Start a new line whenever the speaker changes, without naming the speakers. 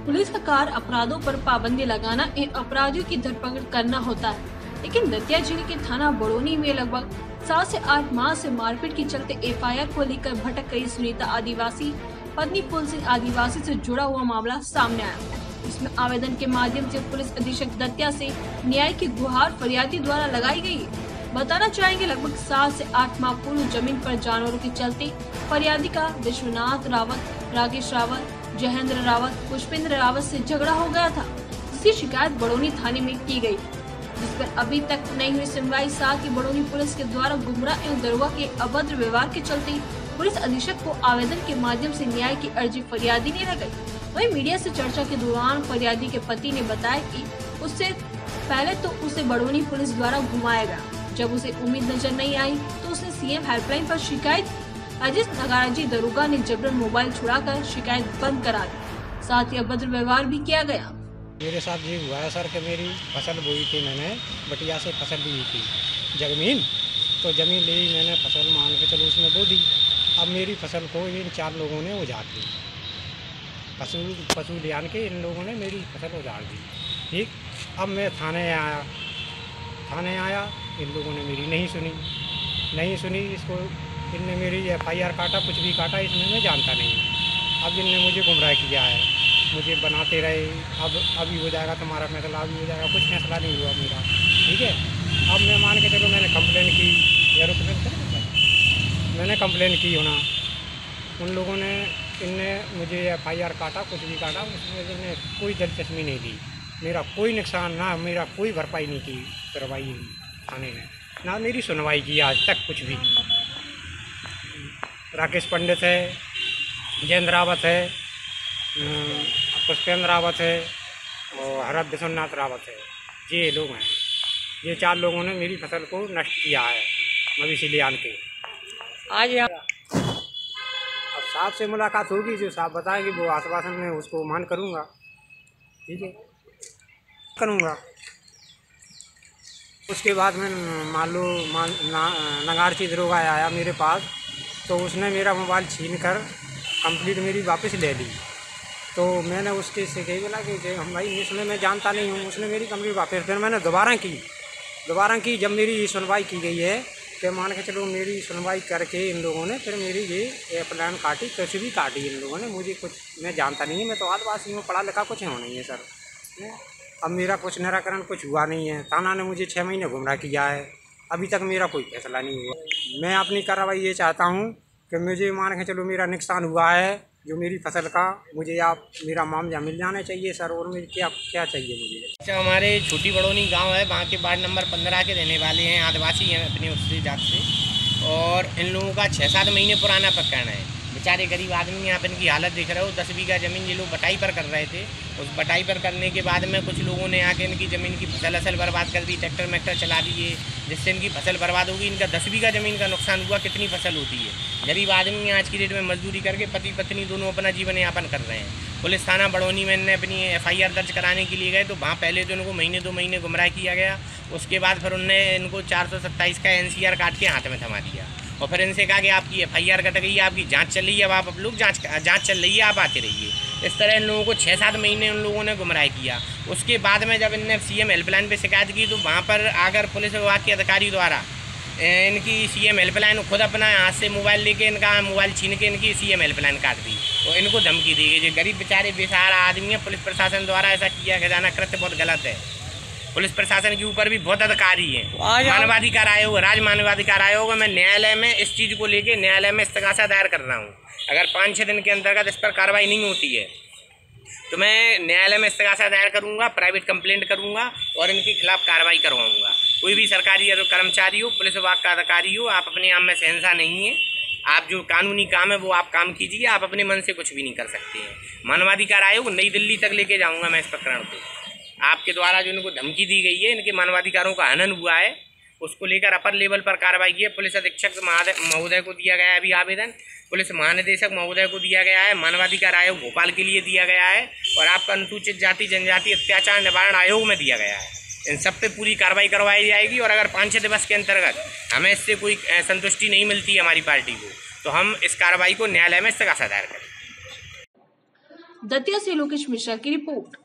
Police का कार्य अपराधों पर पाबंदी लगाना, इन अपराधियों की धरपकड़ करना होता है। लेकिन दतिया जिले के थाना बड़ोनी में लगभग 7 से 8 माह से मारपीट के चलते एफआईआर को लेकर भटक गई सुनीता आदिवासी पत्नी फूल सिंह आदिवासी से जुड़ा हुआ मामला सामने आया। इसमें आवेदन के माध्यम से पुलिस अधीक्षक दतिया से न्याय की गुहार फरियादी द्वारा लगाई गई है। बताना चाहेंगे, लगभग 7 से 8 माह पूर्व जमीन पर जानवरों के चलते फरियादी का विश्वनाथ रावत, राकेश रावत, जयेंद्र रावत, पुष्पेंद्र रावत से झगड़ा हो गया था, जिसकी शिकायत बड़ोनी थाने में की गई, जिस पर अभी तक नहीं हुई सुनवाई। साथ ही बड़ोनी पुलिस के द्वारा गुमराह एवं दरोगा के अभद्र व्यवहार के चलते पुलिस अधीक्षक को आवेदन के माध्यम से न्याय की अर्जी फरियादी ने लगाई। वहीं मीडिया से चर्चा के दौरान फरियादी के पति ने बताया कि उससे पहले तो उसे बड़ोनी पुलिस द्वारा घुमाया गया। जब उसे उम्मीद नजर नहीं आई तो उसने सीएम हेल्पलाइन पर शिकायत की। अजित नगाराजी दरोगा ने जबरन मोबाइल छुड़ाकर शिकायत बंद करा दी। साथ ही अभद्र व्यवहार भी किया गया।
मेरे साथ ये हुआ है सर कि मेरी फसल बोई थी, मैंने बटिया से फसल ली थी जमीन, तो जमीन ली मैंने, फसल मान के चलो उसमें बो दी। अब मेरी फसल को इन 4 लोगों ने उजाड़ दी, पशु ले आन के इन लोगों ने मेरी फसल उजाड़ दी। ठीक, अब मैं थाने आया, इन लोगों ने मेरी नहीं सुनी। इसको इनने मेरी एफआईआर काटा, कुछ भी काटा, इसमें मैं जानता नहीं। अब इनने मुझे गुमराह किया है, मुझे बनाते रहे। अब अभी हो जाएगा तुम्हारा फैसला, अभी हो जाएगा, कुछ फैसला नहीं हुआ मेरा। ठीक है, अब मैं मान के चलो मैंने कंप्लेन की, मैंने कंप्लेन की होना, उन लोगों ने इनने मुझे एफआईआर काटा, कुछ भी काटा, उसमें इन्होंने कोई दिलचस्पी नहीं दी। मेरा कोई नुकसान ना, मेरा कोई भरपाई नहीं की करवाई थाने ने, ना मेरी सुनवाई की आज तक कुछ भी। राकेश पंडित है, जयेंद्र रावत है, पुष्पेंद्र रावत है और हरद विश्वनाथ रावत है, ये लोग हैं। ये 4 लोगों ने मेरी फसल को नष्ट किया है मवेशी ले आन के। आज यहाँ अब साहब से मुलाकात होगी, जो साहब बताएंगे वो आश्वासन में उसको मान करूँगा। ठीक है, करूँगा। उसके बाद में मान लो नगारची दरोगा आया मेरे पास, तो उसने मेरा मोबाइल छीन कर कंप्लीट मेरी वापस ले ली। तो मैंने उसके से कही बोला कि हम भाई इसमें मैं जानता नहीं हूँ, उसने मेरी कंप्लीट वापस, फिर मैंने दोबारा की। जब मेरी सुनवाई की गई है, तो मान के चलो मेरी सुनवाई करके इन लोगों ने फिर मेरी ये प्लान काटी, कुछ भी काटी इन लोगों ने। मुझे कुछ मैं जानता नहीं है, मैं तो आदिवासी हूँ, पढ़ा लिखा कुछ हो नहीं है सर। अब मेरा कुछ निराकरण कुछ हुआ नहीं है। थाना ने मुझे 6 महीने गुमराह किया है, अभी तक मेरा कोई फैसला नहीं हुआ। मैं अपनी कार्रवाई ये चाहता हूँ कि मुझे मान के चलो मेरा नुकसान हुआ है जो मेरी फसल का, मुझे आप मेरा मुआवजा मिल जाना चाहिए सर। और मुझे क्या चाहिए मुझे।
अच्छा, हमारे छोटी बड़ोनी गांव है, वहाँ के वार्ड नंबर 15 के रहने वाले हैं, आदिवासी हैं अपने उससे जात से। और इन लोगों का 6-7 महीने पुराना प्रकरण है। बेचारे गरीब आदमी, आप इनकी हालत देख रहे हो। 10 बीघा ज़मीन ये लोग बटाई पर कर रहे थे। उस बटाई पर करने के बाद में कुछ लोगों ने आके इनकी ज़मीन की फसल बर्बाद कर दी, ट्रैक्टर मैक्टर चला दिए, जिससे इनकी फसल बर्बाद होगी। इनका 10 बीघा ज़मीन का नुकसान हुआ। कितनी फसल होती है? गरीब आदमी आज की डेट में मजदूरी करके पति पत्नी दोनों अपना जीवन यापन कर रहे हैं। पुलिस थाना बड़ोनी में इनने अपनी एफआईआर दर्ज कराने के लिए गए, तो वहाँ पहले तो इनको महीने 2 महीने गुमराह किया गया। उसके बाद फिर उनने इनको 427 का एनसीआर काट के हाथ में थमा दिया और फिर इनसे कहा कि आपकी एफआईआर कट गई है, आपकी जांच चल रही है, अब आप लोग जांच चल रही है, आप आते रहिए। इस तरह इन लोगों को 6-7 महीने उन लोगों ने गुमराह किया। उसके बाद में जब इनने सीएम हेल्पलाइन पे शिकायत की, तो वहाँ पर आकर पुलिस विभाग के अधिकारी द्वारा इनकी सीएम हेल्पलाइन खुद अपना हाथ से मोबाइल लेके इनका मोबाइल छीन के इनकी सीएम हेल्पलाइन काट दी और इनको धमकी दी गई। जो गरीब बेचारे बेसहारा आदमी है, पुलिस प्रशासन द्वारा ऐसा किया जाना कृत्य बहुत गलत है। पुलिस प्रशासन के ऊपर भी बहुत अधिकारी हैं। मानवाधिकार आयोग, राज्य मानवाधिकार आयोग में न्यायालय में इस चीज़ को लेके न्यायालय में इस्तगासा दायर कर रहा हूँ। अगर 5-6 दिन के अंतर्गत इस पर कार्रवाई नहीं होती है तो मैं न्यायालय में इस्तगासा दायर करूँगा, प्राइवेट कंप्लेंट करूँगा और इनके खिलाफ कार्रवाई करवाऊँगा। कोई भी सरकारी कर्मचारी हो, पुलिस विभाग का अधिकारी हो, आप अपने आप में शहंशाह नहीं है। आप जो कानूनी काम है वो आप काम कीजिए, आप अपने मन से कुछ भी नहीं कर सकते हैं। मानवाधिकार आयोग नई दिल्ली तक लेके जाऊँगा मैं इस प्रकरण को। आपके द्वारा जो इनको धमकी दी गई है, इनके मानवाधिकारों का हनन हुआ है, उसको लेकर अपर लेवल पर कार्रवाई की है। पुलिस अधीक्षक महोदय को दिया गया है अभी आवेदन, पुलिस महानिदेशक महोदय को दिया गया है, मानवाधिकार आयोग भोपाल के लिए दिया गया है और आपका अनुसूचित जाति जनजाति अत्याचार निवारण आयोग में दिया गया है। इन सब पे पूरी कार्रवाई करवाई जाएगी और अगर 5-6 दिवस के अंतर्गत हमें इससे कोई संतुष्टि नहीं मिलती है हमारी पार्टी को, तो हम इस कार्रवाई को न्यायालय में इस्तगासा दायर करें।
दतिया से लोकेश मिश्रा की रिपोर्ट।